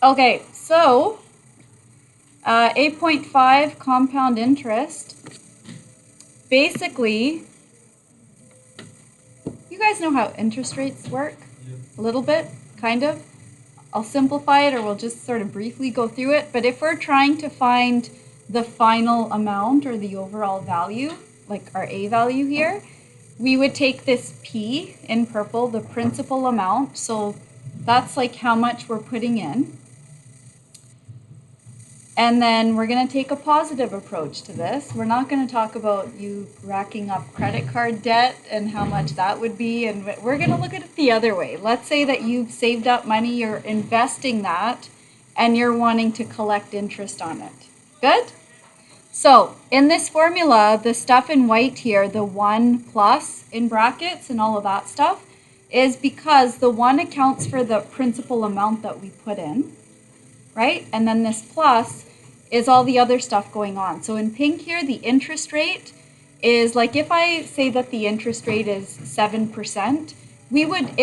Okay, so 8.5 compound interest. Basically, you guys know how interest rates work? Yeah. A little bit, kind of. I'll simplify it, or we'll just sort of briefly go through it. But if we're trying to find the final amount or the overall value, like our A value here, we would take this P in purple, the principal amount. So that's like how much we're putting in. And then we're going to take a positive approach to this. We're not going to talk about you racking up credit card debt and how much that would be. And we're going to look at it the other way. Let's say that you've saved up money, you're investing that, and you're wanting to collect interest on it. Good? So in this formula, the stuff in white here, the 1 plus in brackets and all of that stuff, is because the 1 accounts for the principal amount that we put in, right? And then this plus is all the other stuff going on. So in pink here, the interest rate is like, if I say that the interest rate is 7%, we would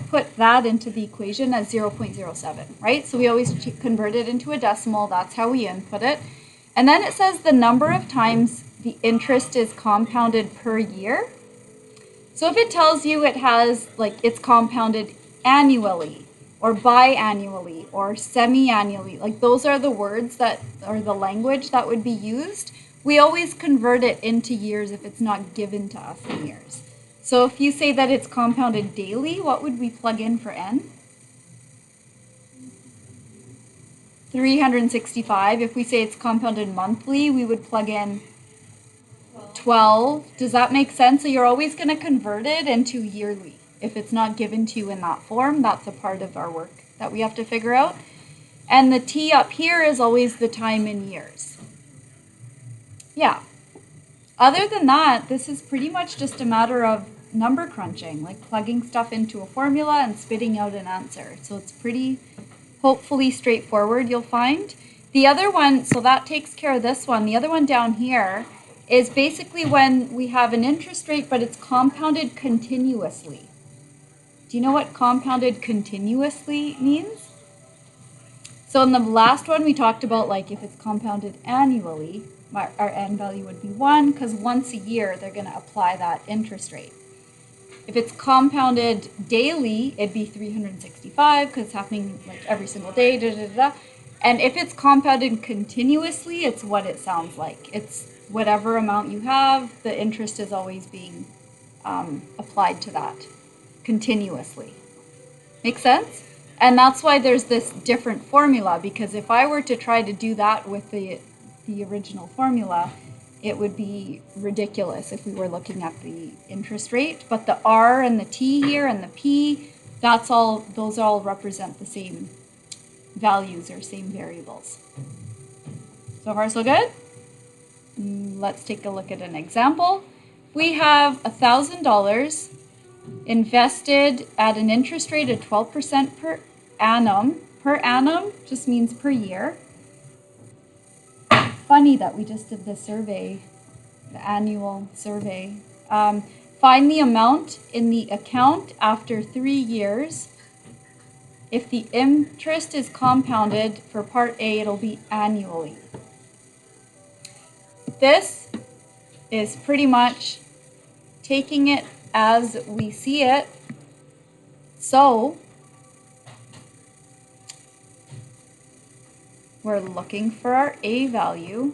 put that into the equation as 0.07, right? So we always convert it into a decimal. That's how we input it. And then it says the number of times the interest is compounded per year. So if it tells you it has, like, it's compounded annually or biannually or semi-annually, like those are the words that, or the language that would be used, we always convert it into years if it's not given to us in years. So if you say that it's compounded daily, what would we plug in for n? 365. If we say it's compounded monthly, we would plug in 12. Does that make sense? So you're always going to convert it into yearly. If it's not given to you in that form, that's a part of our work that we have to figure out. And the T up here is always the time in years. Yeah. Other than that, this is pretty much just a matter of number crunching, like plugging stuff into a formula and spitting out an answer. So it's pretty, hopefully, straightforward, you'll find. The other one, so that takes care of this one. The other one down here is basically when we have an interest rate, but it's compounded continuously. Do you know what compounded continuously means? So in the last one, we talked about, like, if it's compounded annually, our n value would be 1, because once a year, they're going to apply that interest rate. If it's compounded daily, it'd be 365, because it's happening like every single day, And if it's compounded continuously, it's what it sounds like. It's whatever amount you have, the interest is always being applied to that continuously. Make sense? And that's why there's this different formula, because if I were to try to do that with the original formula, it would be ridiculous if we were looking at the interest rate. But the R and the T here and the P, that's all, those all represent the same values or same variables. So far, so good? Let's take a look at an example. We have $1,000 invested at an interest rate of 12% per annum. Per annum just means per year. Funny that we just did the survey, the annual survey. Find the amount in the account after 3 years. If the interest is compounded for part A, it'll be annually. This is pretty much taking it as we see it. So we're looking for our A value.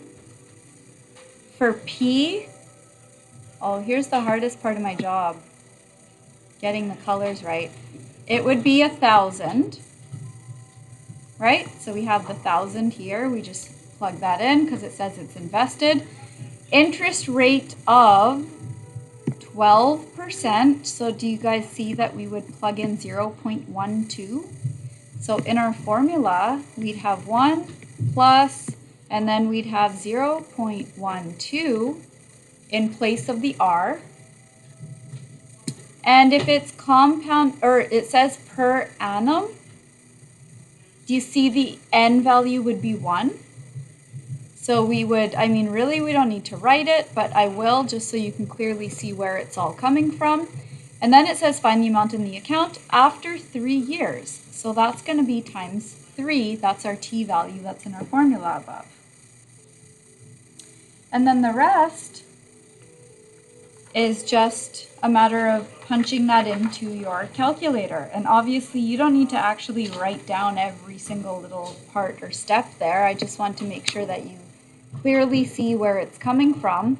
For P, oh, here's the hardest part of my job, getting the colors right. It would be 1,000, right? So we have the 1,000 here. We just plug that in because it says it's invested. Interest rate of 12%. So do you guys see that we would plug in 0.12? So in our formula, we'd have 1 plus, and then we'd have 0.12 in place of the R. And if it's compound, or it says per annum, do you see the n value would be 1? So we would, I mean, really, we don't need to write it, but I will just so you can clearly see where it's all coming from. And then it says find the amount in the account after 3 years. So that's going to be times 3. That's our t value that's in our formula above. And then the rest is just a matter of punching that into your calculator. And obviously you don't need to actually write down every single little part or step there. I just want to make sure that you clearly see where it's coming from.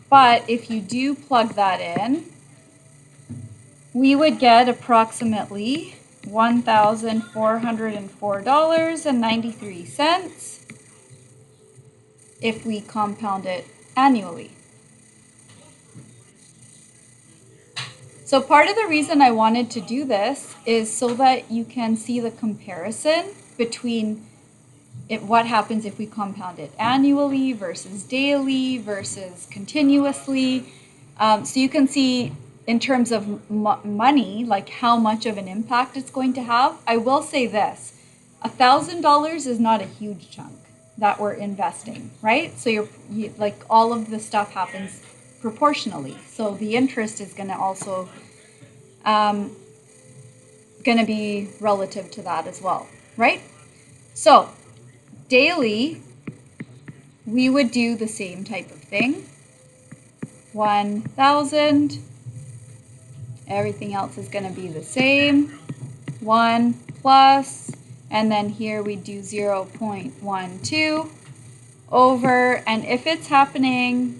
But if you do plug that in, we would get approximately $1,404.93 if we compound it annually. So part of the reason I wanted to do this is so that you can see the comparison between what happens if we compound it annually versus daily versus continuously. So you can see in terms of money, like how much of an impact it's going to have. I will say this, $1,000 is not a huge chunk that we're investing, right? So you like all of the stuff happens proportionally. So the interest is going to also going to be relative to that as well, right? So daily, we would do the same type of thing. 1,000. Everything else is going to be the same. 1 plus, and then here we do 0.12 over, and if it's happening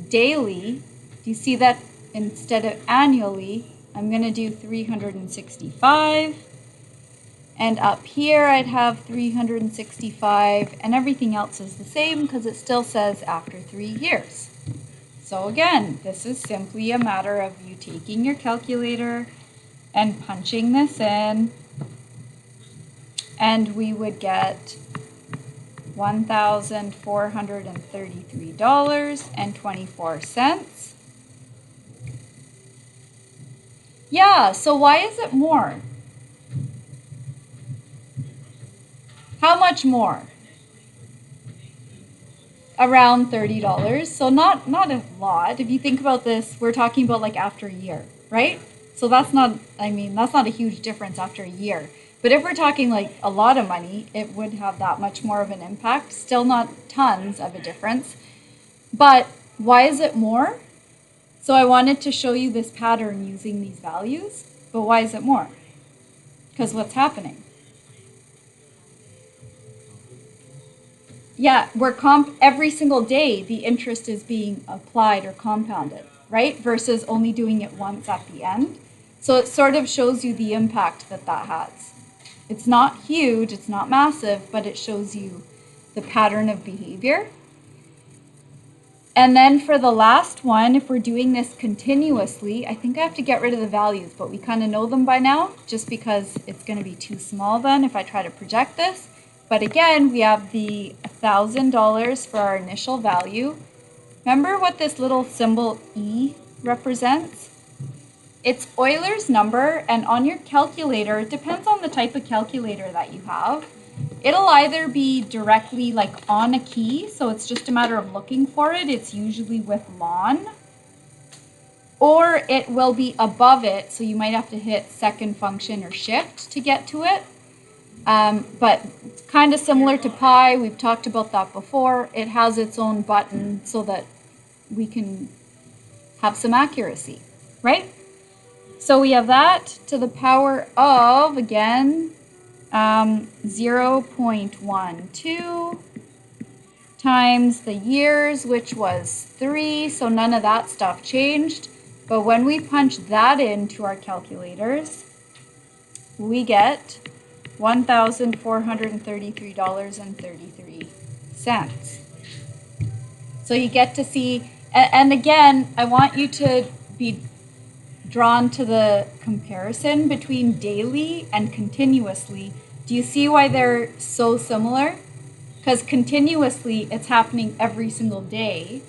daily, do you see that instead of annually, I'm going to do 365, and up here I'd have 365, and everything else is the same because it still says after 3 years. So again, this is simply a matter of you taking your calculator and punching this in, and we would get $1,433.24. Yeah, so why is it more? How much more? Around $30. So not a lot. If you think about this, we're talking about like after a year, right? So that's not, that's not a huge difference after a year. But if we're talking like a lot of money, it would have that much more of an impact. Still not tons of a difference. But why is it more? So I wanted to show you this pattern using these values. But why is it more? Because what's happening? Yeah, every single day the interest is being applied or compounded, right? Versus only doing it once at the end. So it sort of shows you the impact that has. It's not huge, it's not massive, but it shows you the pattern of behavior. And then for the last one, if we're doing this continuously, I think I have to get rid of the values, but we kind of know them by now, just because it's going to be too small then if I try to project this. But again, we have the $1,000 for our initial value. Remember what this little symbol E represents? It's Euler's number, and on your calculator, it depends on the type of calculator that you have. It'll either be directly like on a key, so it's just a matter of looking for it. It's usually with ln. Or it will be above it, so you might have to hit second function or shift to get to it. But kind of similar to pi, we've talked about that before. It has its own button so that we can have some accuracy, right? So we have that to the power of, again, 0.12 times the years, which was 3, so none of that stuff changed. But when we punch that into our calculators, we get $1,433.33. So you get to see, and again, I want you to be drawn to the comparison between daily and continuously. Do you see why they're so similar? Because continuously, it's happening every single day,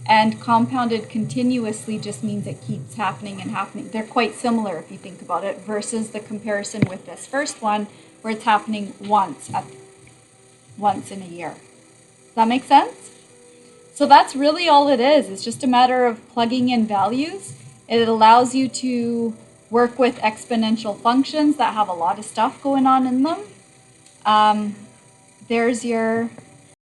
and compounded continuously just means it keeps happening and happening. They're quite similar if you think about it, versus the comparison with this first one, where it's happening once in a year. Does that make sense? So that's really all it is. It's just a matter of plugging in values It allows you to work with exponential functions that have a lot of stuff going on in them. There's your